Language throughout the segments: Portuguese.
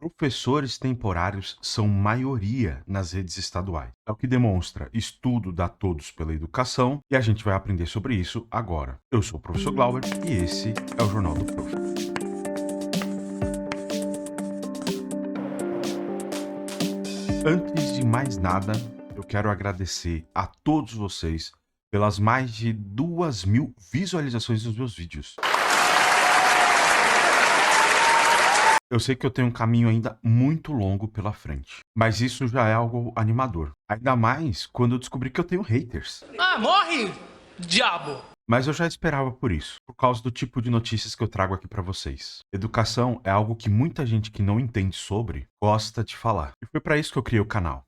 Professores temporários são maioria nas redes estaduais. É o que demonstra estudo da Todos pela Educação e a gente vai aprender sobre isso agora. Eu sou o professor Glauber e esse é o Jornal do Prof. Antes de mais nada, eu quero agradecer a todos vocês pelas mais de 2.000 visualizações dos meus vídeos. Eu sei que eu tenho um caminho ainda muito longo pela frente, mas isso já é algo animador. Ainda mais quando eu descobri que eu tenho haters. Ah, morre, diabo! Mas eu já esperava por isso, por causa do tipo de notícias que eu trago aqui pra vocês. Educação é algo que muita gente que não entende sobre gosta de falar. E foi pra isso que eu criei o canal,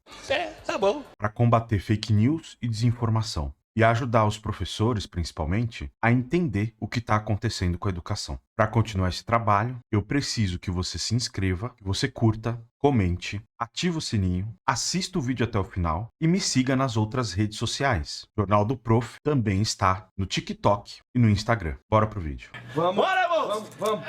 Tá bom. para combater fake news e desinformação. E ajudar os professores, principalmente, a entender o que está acontecendo com a educação. Para continuar esse trabalho, eu preciso que você se inscreva, que você curta, comente, ative o sininho, assista o vídeo até o final e me siga nas outras redes sociais. O Jornal do Prof também está no TikTok e no Instagram. Bora pro vídeo. Bora, moço! Vamos!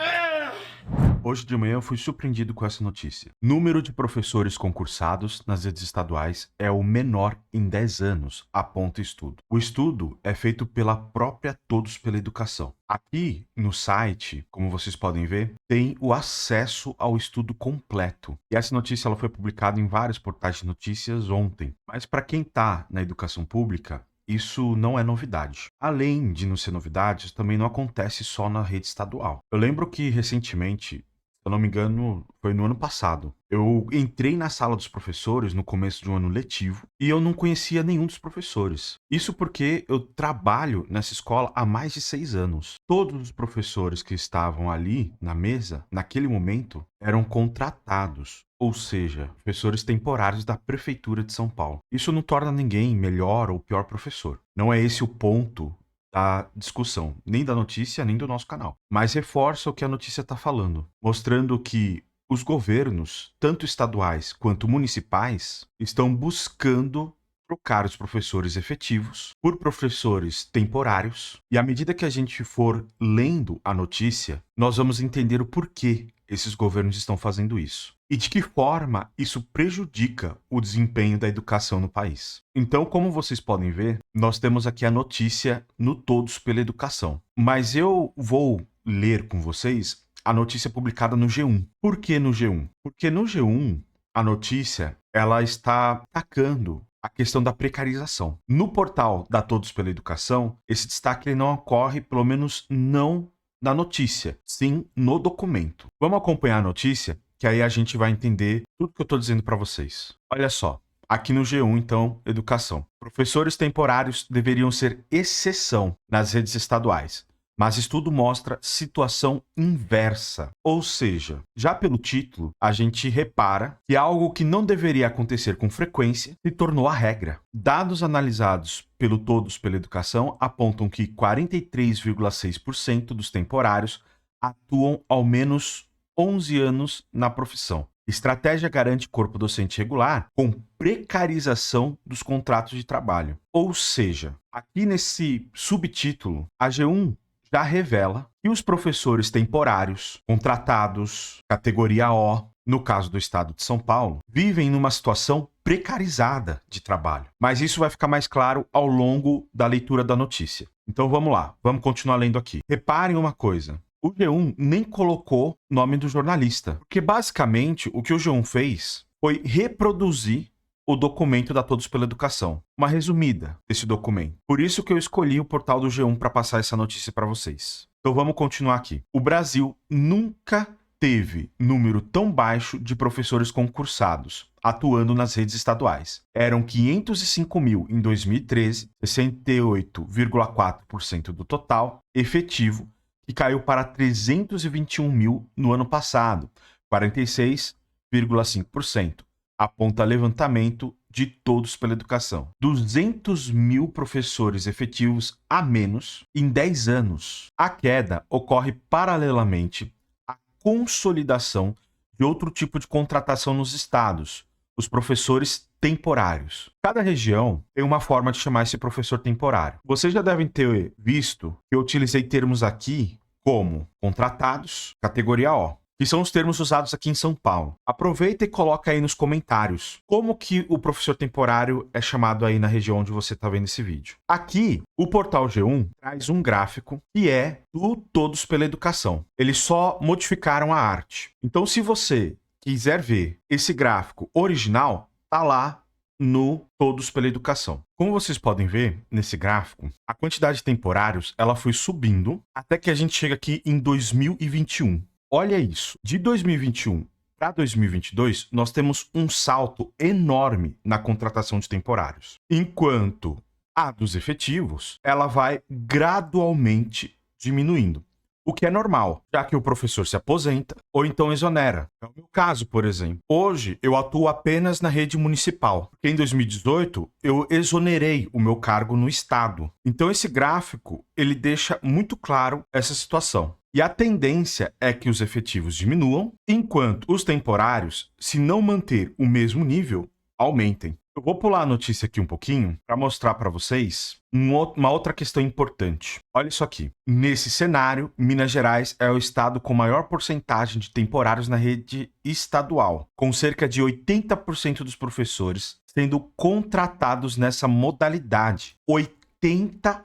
Hoje de manhã eu fui surpreendido com essa notícia. Número de professores concursados nas redes estaduais é o menor em 10 anos, aponta estudo. O estudo é feito pela própria Todos pela Educação. Aqui no site, como vocês podem ver, tem o acesso ao estudo completo. E essa notícia ela foi publicada em vários portais de notícias ontem. Mas para quem está na educação pública, isso não é novidade. Além de não ser novidade, isso também não acontece só na rede estadual. Eu lembro que recentemente, se eu não me engano, foi no ano passado. Eu entrei na sala dos professores no começo de um ano letivo e eu não conhecia nenhum dos professores. Isso porque eu trabalho nessa escola há mais de 6 anos. Todos os professores que estavam ali na mesa, naquele momento, eram contratados. Ou seja, professores temporários da Prefeitura de São Paulo. Isso não torna ninguém melhor ou pior professor. Não é esse o ponto da discussão, nem da notícia, nem do nosso canal. Mas reforça o que a notícia está falando, mostrando que os governos, tanto estaduais quanto municipais, estão buscando trocar os professores efetivos por professores temporários. E à medida que a gente for lendo a notícia, nós vamos entender o porquê esses governos estão fazendo isso e de que forma isso prejudica o desempenho da educação no país. Então, como vocês podem ver, nós temos aqui a notícia no Todos pela Educação. Mas eu vou ler com vocês a notícia publicada no G1. Por que no G1? Porque no G1, a notícia ela está atacando a questão da precarização. No portal da Todos pela Educação, esse destaque ele não ocorre, pelo menos não na notícia, sim no documento. Vamos acompanhar a notícia, que aí a gente vai entender tudo que eu estou dizendo para vocês. Olha só, aqui no G1, então, educação. Professores temporários deveriam ser exceção nas redes estaduais, mas estudo mostra situação inversa. Ou seja, já pelo título, a gente repara que algo que não deveria acontecer com frequência se tornou a regra. Dados analisados pelo Todos pela Educação apontam que 43,6% dos temporários atuam ao menos 11 anos na profissão. Estratégia garante corpo docente regular com precarização dos contratos de trabalho. Ou seja, aqui nesse subtítulo, a G1 já revela que os professores temporários, contratados, categoria O, no caso do estado de São Paulo, vivem numa situação precarizada de trabalho. Mas isso vai ficar mais claro ao longo da leitura da notícia. Então vamos lá, vamos continuar lendo aqui. Reparem uma coisa. O G1 nem colocou o nome do jornalista, porque basicamente o que o G1 fez foi reproduzir o documento da Todos pela Educação. Uma resumida desse documento. Por isso que eu escolhi o portal do G1 para passar essa notícia para vocês. Então vamos continuar aqui. O Brasil nunca teve número tão baixo de professores concursados atuando nas redes estaduais. Eram 505 mil em 2013, 68,4% do total efetivo, e caiu para 321 mil no ano passado, 46,5%. Aponta levantamento de Todos pela Educação. 200 mil professores efetivos a menos em 10 anos. A queda ocorre paralelamente à consolidação de outro tipo de contratação nos estados, os professores temporários. Cada região tem uma forma de chamar esse professor temporário. Vocês já devem ter visto que eu utilizei termos aqui como contratados, categoria O, que que são os termos usados aqui em São Paulo. Aproveita e coloca aí nos comentários como que o professor temporário é chamado aí na região onde você está vendo esse vídeo. Aqui, o portal G1 traz um gráfico que é do Todos pela Educação. Eles só modificaram a arte. Então, se você quiser ver esse gráfico original, tá lá no Todos pela Educação. Como vocês podem ver nesse gráfico, a quantidade de temporários ela foi subindo até que a gente chega aqui em 2021. Olha isso, de 2021 para 2022, nós temos um salto enorme na contratação de temporários. Enquanto a dos efetivos, ela vai gradualmente diminuindo. O que é normal, já que o professor se aposenta ou então exonera. É o meu caso, por exemplo. Hoje, eu atuo apenas na rede municipal, porque em 2018 eu exonerei o meu cargo no Estado. Então esse gráfico, ele deixa muito claro essa situação. E a tendência é que os efetivos diminuam, enquanto os temporários, se não manter o mesmo nível, aumentem. Eu vou pular a notícia aqui um pouquinho para mostrar para vocês uma outra questão importante. Olha isso aqui. Nesse cenário, Minas Gerais é o estado com maior porcentagem de temporários na rede estadual, com cerca de 80% dos professores sendo contratados nessa modalidade. 80%.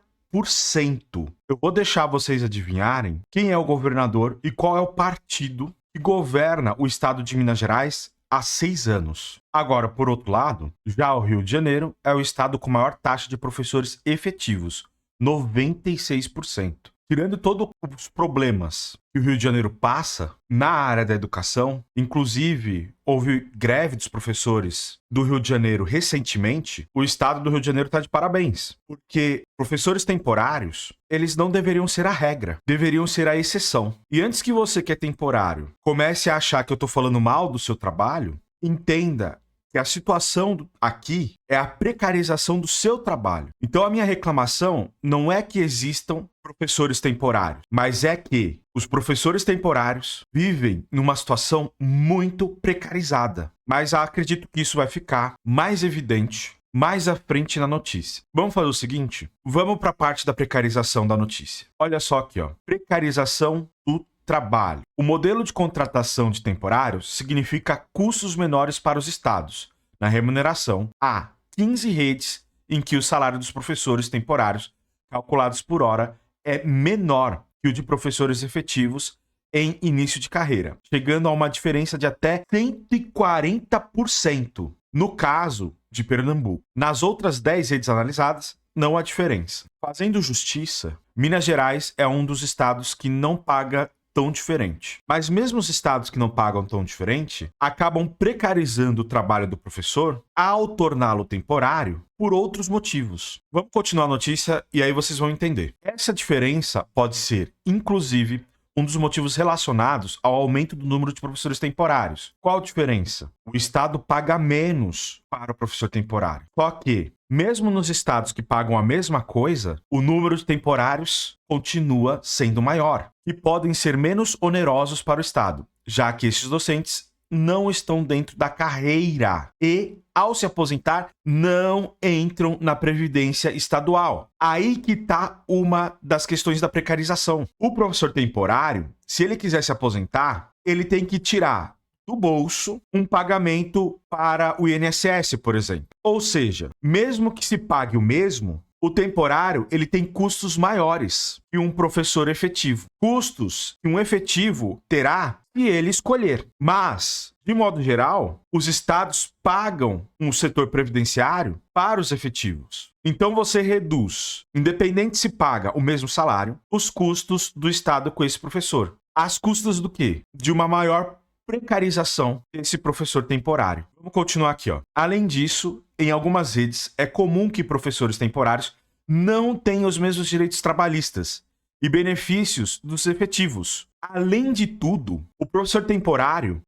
Eu vou deixar vocês adivinharem quem é o governador e qual é o partido que governa o estado de Minas Gerais há 6 anos. Agora, por outro lado, já o Rio de Janeiro é o estado com maior taxa de professores efetivos, 96%. Tirando todos os problemas que o Rio de Janeiro passa na área da educação, inclusive houve greve dos professores do Rio de Janeiro recentemente, o estado do Rio de Janeiro está de parabéns, porque professores temporários, eles não deveriam ser a regra, deveriam ser a exceção. E antes que você que é temporário comece a achar que eu estou falando mal do seu trabalho, entenda que a situação aqui é a precarização do seu trabalho. Então a minha reclamação não é que existam professores temporários, mas é que os professores temporários vivem numa situação muito precarizada. Mas acredito que isso vai ficar mais evidente mais à frente na notícia. Vamos fazer o seguinte? Vamos para a parte da precarização da notícia. Olha só aqui, ó. Precarização do trabalho. O modelo de contratação de temporários significa custos menores para os estados na remuneração. Há 15 redes em que o salário dos professores temporários, calculados por hora, é menor que o de professores efetivos em início de carreira, chegando a uma diferença de até 140%. No caso de Pernambuco. Nas outras 10 redes analisadas, não há diferença. Fazendo justiça, Minas Gerais é um dos estados que não paga tão diferente. Mas mesmo os estados que não pagam tão diferente, acabam precarizando o trabalho do professor ao torná-lo temporário por outros motivos. Vamos continuar a notícia e aí vocês vão entender. Essa diferença pode ser, inclusive, um dos motivos relacionados ao aumento do número de professores temporários. Qual a diferença? O estado paga menos para o professor temporário. Só que, mesmo nos estados que pagam a mesma coisa, o número de temporários continua sendo maior e podem ser menos onerosos para o estado, já que esses docentes não estão dentro da carreira e, ao se aposentar, não entram na previdência estadual. Aí que está uma das questões da precarização. O professor temporário, se ele quiser se aposentar, ele tem que tirar do bolso um pagamento para o INSS, por exemplo. Ou seja, mesmo que se pague o mesmo, o temporário ele tem custos maiores que um professor efetivo. Custos que um efetivo terá se ele escolher. Mas, de modo geral, os estados pagam um setor previdenciário para os efetivos. Então você reduz, independente se paga o mesmo salário, os custos do estado com esse professor. As custas do quê? De uma maior precarização desse professor temporário. Vamos continuar aqui, ó. Além disso, em algumas redes é comum que professores temporários não tenham os mesmos direitos trabalhistas e benefícios dos efetivos. Além de tudo, o professor temporário,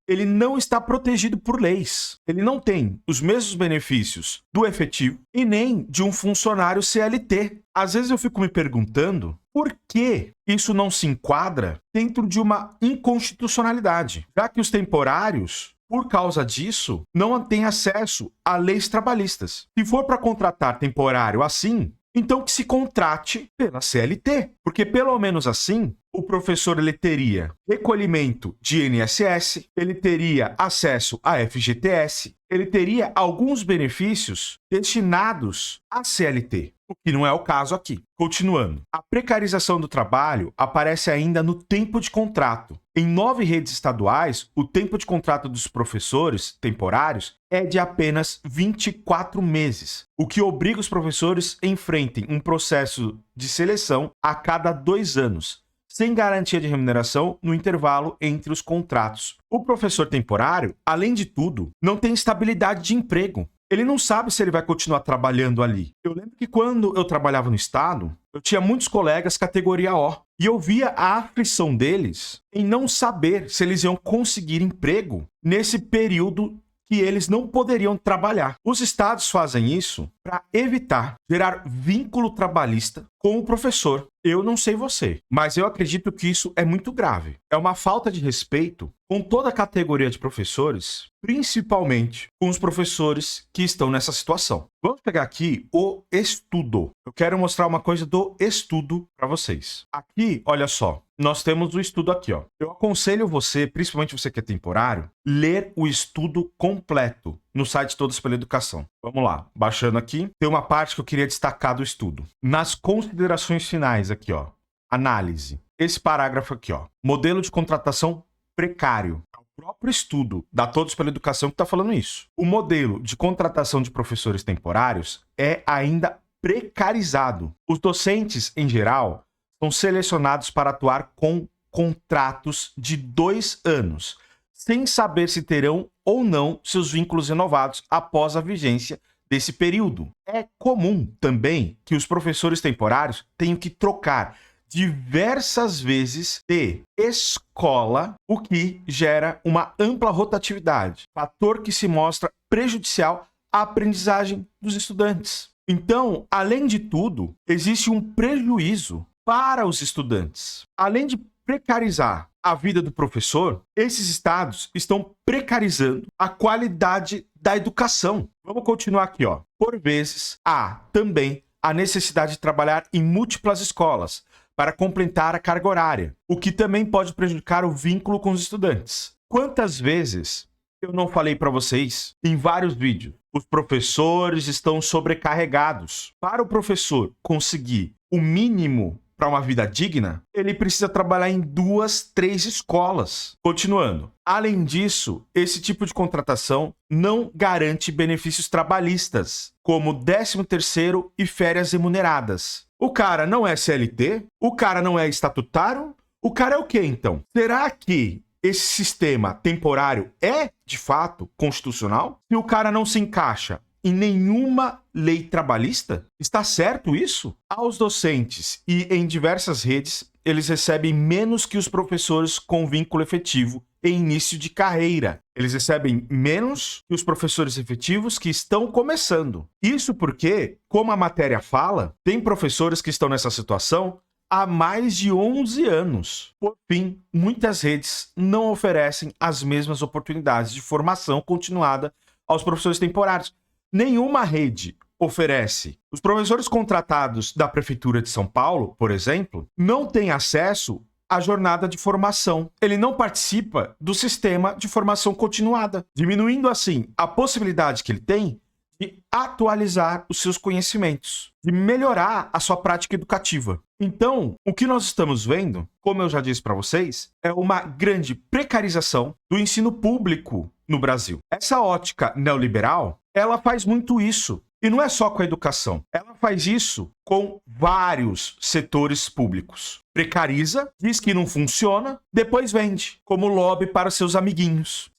ele não está protegido por leis. Ele não tem os mesmos benefícios do efetivo e nem de um funcionário CLT. Às vezes eu fico me perguntando por que isso não se enquadra dentro de uma inconstitucionalidade, já que os temporários, por causa disso, não têm acesso a leis trabalhistas. Se for para contratar temporário assim, então que se contrate pela CLT, porque pelo menos assim, o professor ele teria recolhimento de INSS, ele teria acesso a FGTS, ele teria alguns benefícios destinados à CLT, o que não é o caso aqui. Continuando, a precarização do trabalho aparece ainda no tempo de contrato. Em 9 redes estaduais, o tempo de contrato dos professores temporários é de apenas 24 meses, o que obriga os professores a enfrentem um processo de seleção a cada 2 anos, sem garantia de remuneração no intervalo entre os contratos. O professor temporário, além de tudo, não tem estabilidade de emprego. Ele não sabe se ele vai continuar trabalhando ali. Eu lembro que quando eu trabalhava no Estado, eu tinha muitos colegas categoria O. E eu via a aflição deles em não saber se eles iam conseguir emprego nesse período que eles não poderiam trabalhar. Os estados fazem isso para evitar gerar vínculo trabalhista com o professor. Eu não sei você, mas eu acredito que isso é muito grave. É uma falta de respeito com toda a categoria de professores, principalmente com os professores que estão nessa situação. Vamos pegar aqui o estudo. Eu quero mostrar uma coisa do estudo para vocês. Aqui, olha só, nós temos o estudo aqui, ó. Eu aconselho você, principalmente você que é temporário, ler o estudo completo no site Todos pela Educação. Vamos lá, baixando aqui, tem uma parte que eu queria destacar do estudo. Nas considerações finais aqui, ó, análise. Esse parágrafo aqui, ó, modelo de contratação precário. É o próprio estudo da Todos pela Educação que está falando isso. O modelo de contratação de professores temporários é ainda precarizado. Os docentes, em geral, são selecionados para atuar com contratos de 2 anos, sem saber se terão ou não seus vínculos renovados após a vigência desse período. É comum também que os professores temporários tenham que trocar diversas vezes de escola, o que gera uma ampla rotatividade, fator que se mostra prejudicial à aprendizagem dos estudantes. Então, além de tudo, existe um prejuízo para os estudantes. Além de precarizar a vida do professor, esses estados estão precarizando a qualidade da educação. Vamos continuar aqui, ó. Por vezes, há também a necessidade de trabalhar em múltiplas escolas para completar a carga horária, o que também pode prejudicar o vínculo com os estudantes. Quantas vezes eu não falei para vocês em vários vídeos? Os professores estão sobrecarregados. Para o professor conseguir o mínimo para uma vida digna, ele precisa trabalhar em 2, 3 escolas. Continuando. Além disso, esse tipo de contratação não garante benefícios trabalhistas, como 13º e férias remuneradas. O cara não é CLT? O cara não é estatutário? O cara é o quê, então? Será que esse sistema temporário é, de fato, constitucional? Se o cara não se encaixa em nenhuma lei trabalhista? Está certo isso? Aos docentes e em diversas redes, eles recebem menos que os professores com vínculo efetivo em início de carreira. Eles recebem menos que os professores efetivos que estão começando. Isso porque, como a matéria fala, tem professores que estão nessa situação há mais de 11 anos. Por fim, muitas redes não oferecem as mesmas oportunidades de formação continuada aos professores temporários. Nenhuma rede oferece. Os professores contratados da Prefeitura de São Paulo, por exemplo, não têm acesso à jornada de formação. Ele não participa do sistema de formação continuada, diminuindo assim a possibilidade que ele tem de atualizar os seus conhecimentos, de melhorar a sua prática educativa. Então, o que nós estamos vendo, como eu já disse para vocês, é uma grande precarização do ensino público no Brasil. Essa ótica neoliberal, ela faz muito isso. E não é só com a educação. Ela faz isso com vários setores públicos. Precariza, diz que não funciona, depois vende como lobby para seus amiguinhos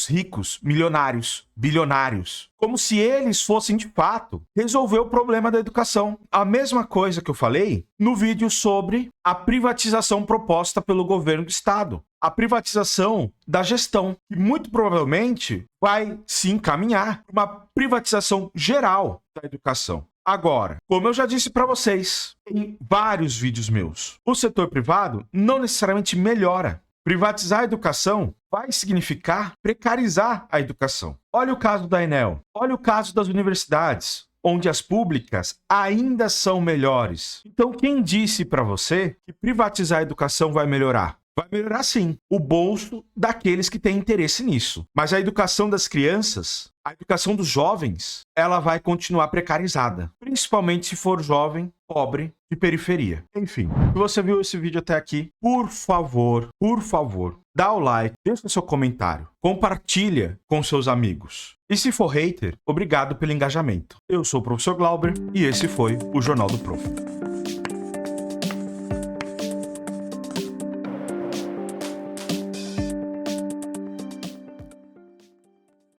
ricos, milionários, bilionários. Como se eles fossem, de fato, resolver o problema da educação. A mesma coisa que eu falei no vídeo sobre a privatização proposta pelo governo do estado. A privatização da gestão, que muito provavelmente vai se encaminhar para uma privatização geral da educação. Agora, como eu já disse para vocês em vários vídeos meus, o setor privado não necessariamente melhora. Privatizar a educação vai significar precarizar a educação. Olha o caso da Enel, olha o caso das universidades, onde as públicas ainda são melhores. Então, quem disse para você que privatizar a educação vai melhorar? Vai melhorar sim o bolso daqueles que têm interesse nisso. Mas a educação das crianças, a educação dos jovens, ela vai continuar precarizada. Principalmente se for jovem, pobre, de periferia. Enfim, se você viu esse vídeo até aqui, por favor, dá o like, deixa seu comentário, compartilha com seus amigos. E se for hater, obrigado pelo engajamento. Eu sou o professor Glauber e esse foi o Jornal do Prof.